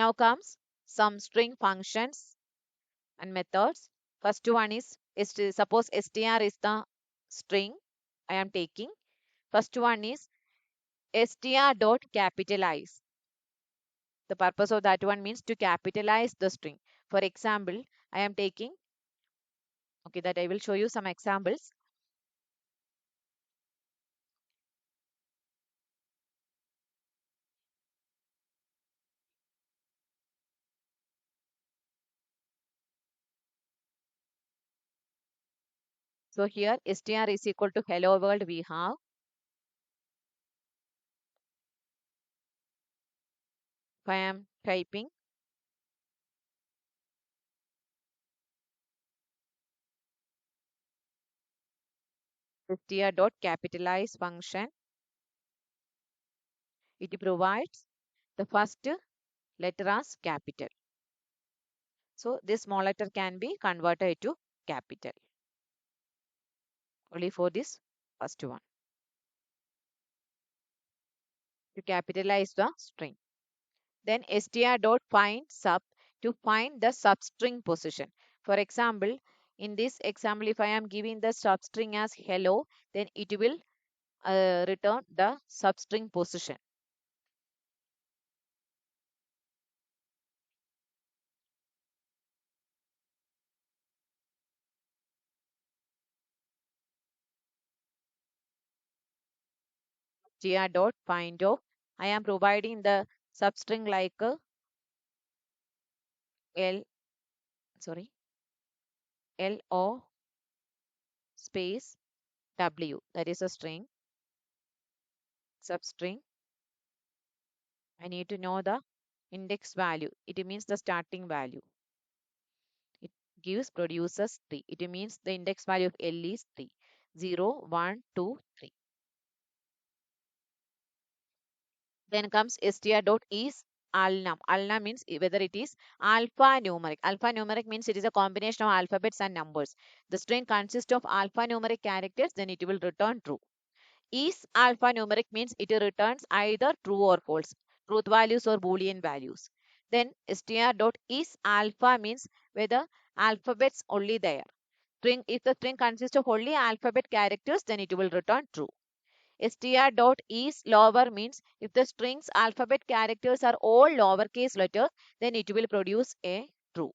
Now comes some string functions and methods. First one is suppose str is the string I am taking. First one is str dot capitalize. The purpose of that one means to capitalize the string. For example, I am taking, okay, that I will show you some examples. So here str is equal to hello world we have. If I am typing str dot capitalize function, it provides the first letter as capital. So this small letter can be converted to capital only for this first one to capitalize the string. Then str dot find sub to find the substring position. For example, in this example, if I am giving the substring as hello, then it will return the substring position. Str dot find of, I am providing the substring like L, sorry, LO space W. That is a string, substring. I need to know the index value. It means the starting value. It gives produces 3. It means the index value of L is 3. 0, 1, 2, 3. Then comes str dot is alnum. Alnum means whether it is alphanumeric. Alphanumeric means it is a combination of alphabets and numbers. The string consists of alphanumeric characters, then it will return true. Is alphanumeric means it returns either true or false, truth values or boolean values. Then str dot is alpha means whether alphabets only there. String, if the string consists of only alphabet characters, then it will return true. Str dot is lower means if the string's alphabet characters are all lowercase letters, then it will produce a true.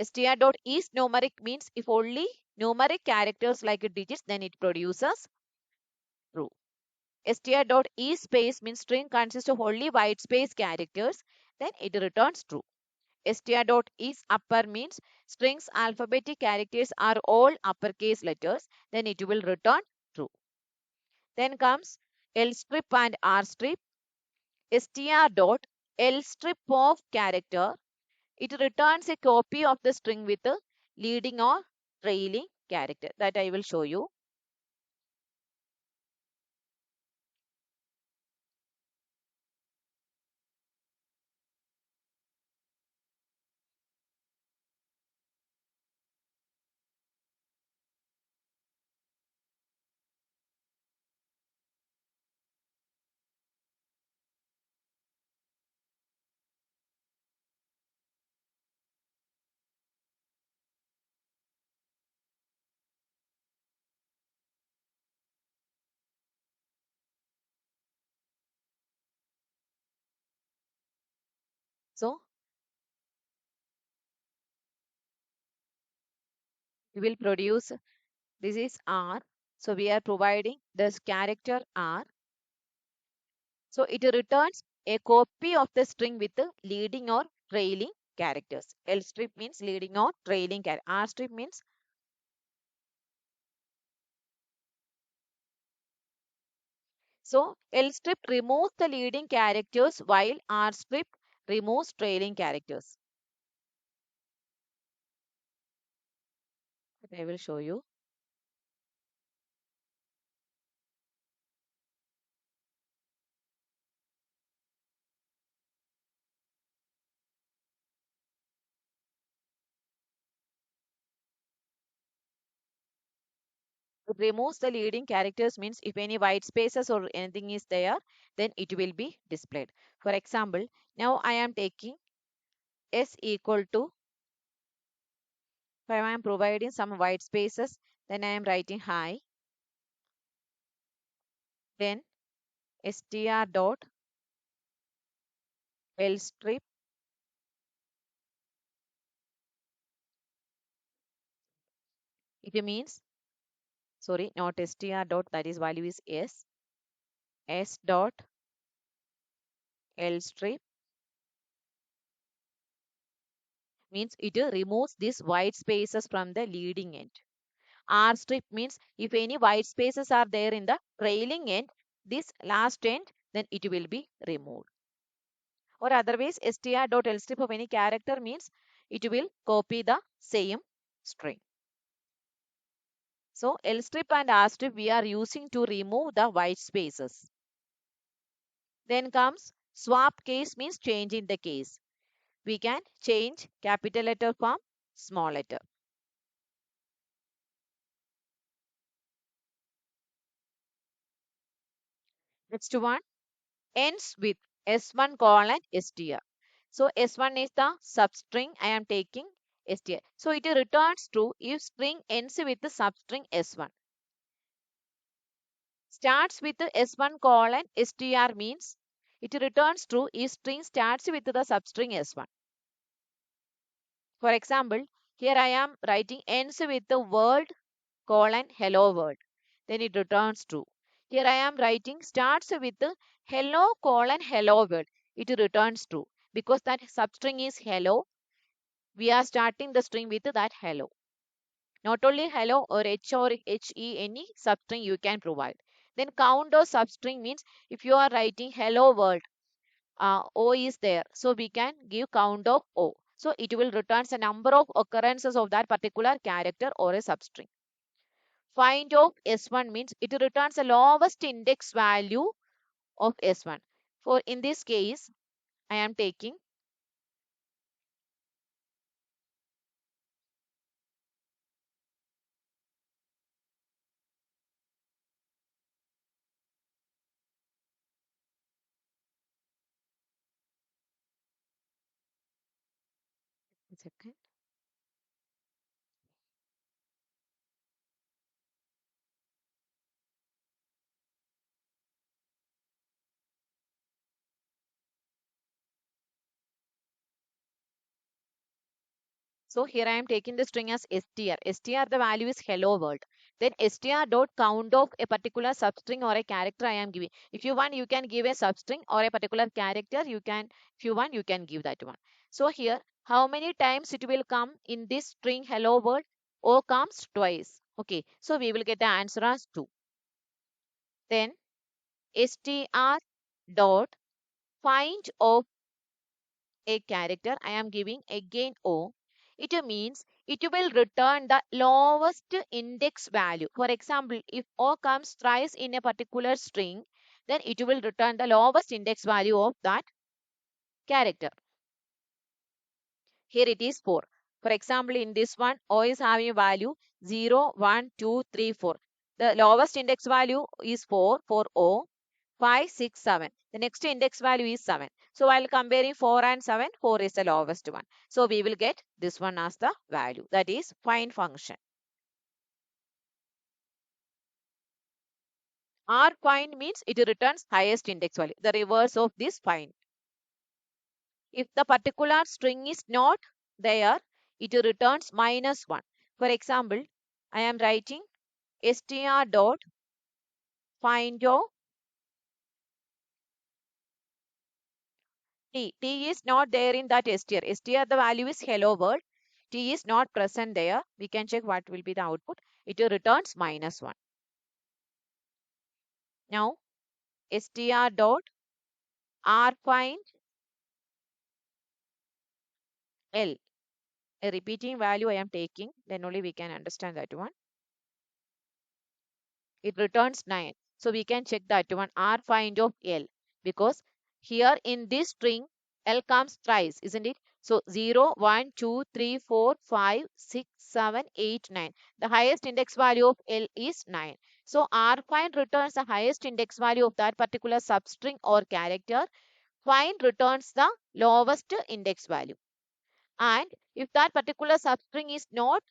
Str dot is numeric means if only numeric characters like digits, then it produces true. Str dot is space means string consists of only white space characters, then it returns true. Str dot is upper means strings alphabetic characters are all uppercase letters, then it will return true. Then comes L strip and R strip. Str dot L strip of character, it returns a copy of the string with a leading or trailing character. That I will show you. So we will produce, this is R. So we are providing this character R. So it returns a copy of the string with the leading or trailing characters. L strip means leading or trailing character. R strip means, so L strip removes the leading characters while R strip removes trailing characters. I will show you. It removes the leading characters means if any white spaces or anything is there, then it will be displayed. For example, now I am taking s equal to, if I am providing some white spaces, then I am writing hi, then str dot l strip, it means, sorry, not str dot, that is value is s dot l strip means it removes these white spaces from the leading end. R strip means if any white spaces are there in the trailing end, this last end, then it will be removed. Or otherwise, str.lstrip of any character means it will copy the same string. So lstrip and rstrip we are using to remove the white spaces. Then comes swap case means change in the case. We can change capital letter from small letter. Next one ends with s1 colon str. So s1 is the substring I am taking str. So it returns true if string ends with the substring s1. Starts with the s1 colon str means it returns true if string starts with the substring s1. For example, here I am writing ends with the word colon hello world. Then it returns true. Here I am writing starts with the hello colon hello world. It returns true because that substring is hello. We are starting the string with that hello. Not only hello or he, any substring you can provide. Then count or substring means if you are writing hello world, O is there. So we can give count of O. So it will return a number of occurrences of that particular character or a substring. Find of S1 means it returns the lowest index value of S1. For in this case, I am taking, a second. So here I am taking the string as str. Str the value is hello world. Then str dot count of a particular substring or a character I am giving. If you want, you can give a substring or a particular character. You can, if you want, you can give that one. So here, how many times it will come in this string hello world? O comes twice. Okay, so we will get the answer as 2. Then str dot find of a character I am giving again O. It means it will return the lowest index value. For example, if O comes thrice in a particular string, then it will return the lowest index value of that character. Here it is 4. For example, in this one, O is having a value 0, 1, 2, 3, 4. The lowest index value is 4 for O. 5, 6, 7. The next index value is 7. So while comparing 4 and 7, 4 is the lowest one. So we will get this one as the value. That is find function. R find means it returns highest index value. The reverse of this find. If the particular string is not there, it returns -1. For example, I am writing str dot find of t. T is not there in that str. Str the value is hello world. T is not present there. We can check what will be the output. It returns -1. Now str dot r find L. A repeating value I am taking. Then only we can understand that one. It returns 9. So we can check that one R find of L because here in this string L comes thrice, isn't it? So 0, 1, 2, 3, 4, 5, 6, 7, 8, 9. The highest index value of L is 9. So R find returns the highest index value of that particular substring or character. Find returns the lowest index value. And if that particular substring is not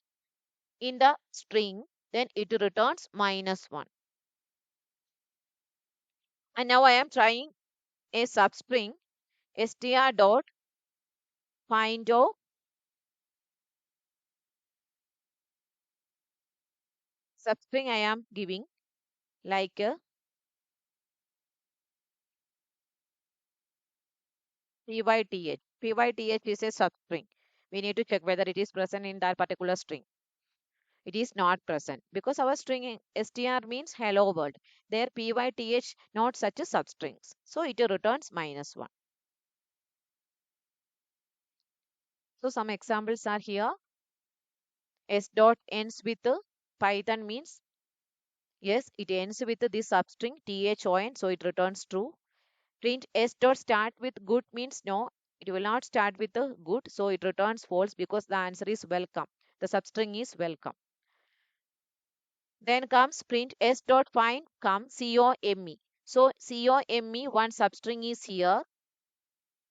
in the string, then it returns -1. And now I am trying a substring str dot find of substring I am giving like pyth. Pyth is a substring. We need to check whether it is present in that particular string. It is not present because our string str means hello world. There pyth not such a substrings. So it returns -1. So some examples are here. S dot ends with Python means yes, it ends with this substring thon, so it returns true. Print S dot start with good means no, it will not start with the good, so it returns false because the answer is welcome. The substring is welcome. Then comes print S dot find come COME. So COME one substring is here.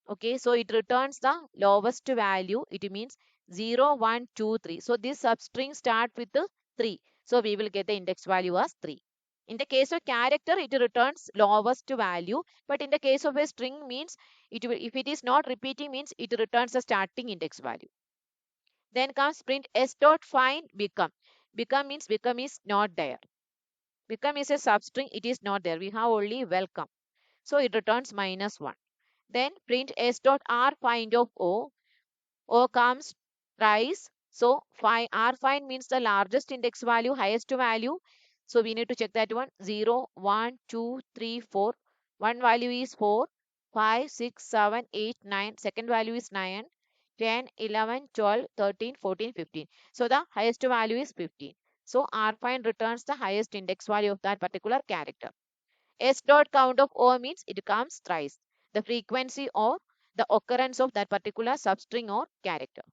Okay, so it returns the lowest value. It means 0, 1, 2, 3. So this substring start with the 3. So we will get the index value as 3. In the case of character, it returns lowest value. But in the case of a string means, it will, if it is not repeating means it returns the starting index value. Then comes print s dot find become. Become means become is not there. Become is a substring. It is not there. We have only welcome. So it returns -1. Then print s dot r find of o. O comes price. So R find means the largest index value, highest value. So we need to check that one. 0, 1, 2, 3, 4. One value is 4, 5, 6, 7, 8, 9. Second value is 9, 10, 11, 12, 13, 14, 15. So the highest value is 15. So R find returns the highest index value of that particular character. S dot count of O means it comes thrice. The frequency or the occurrence of that particular substring or character.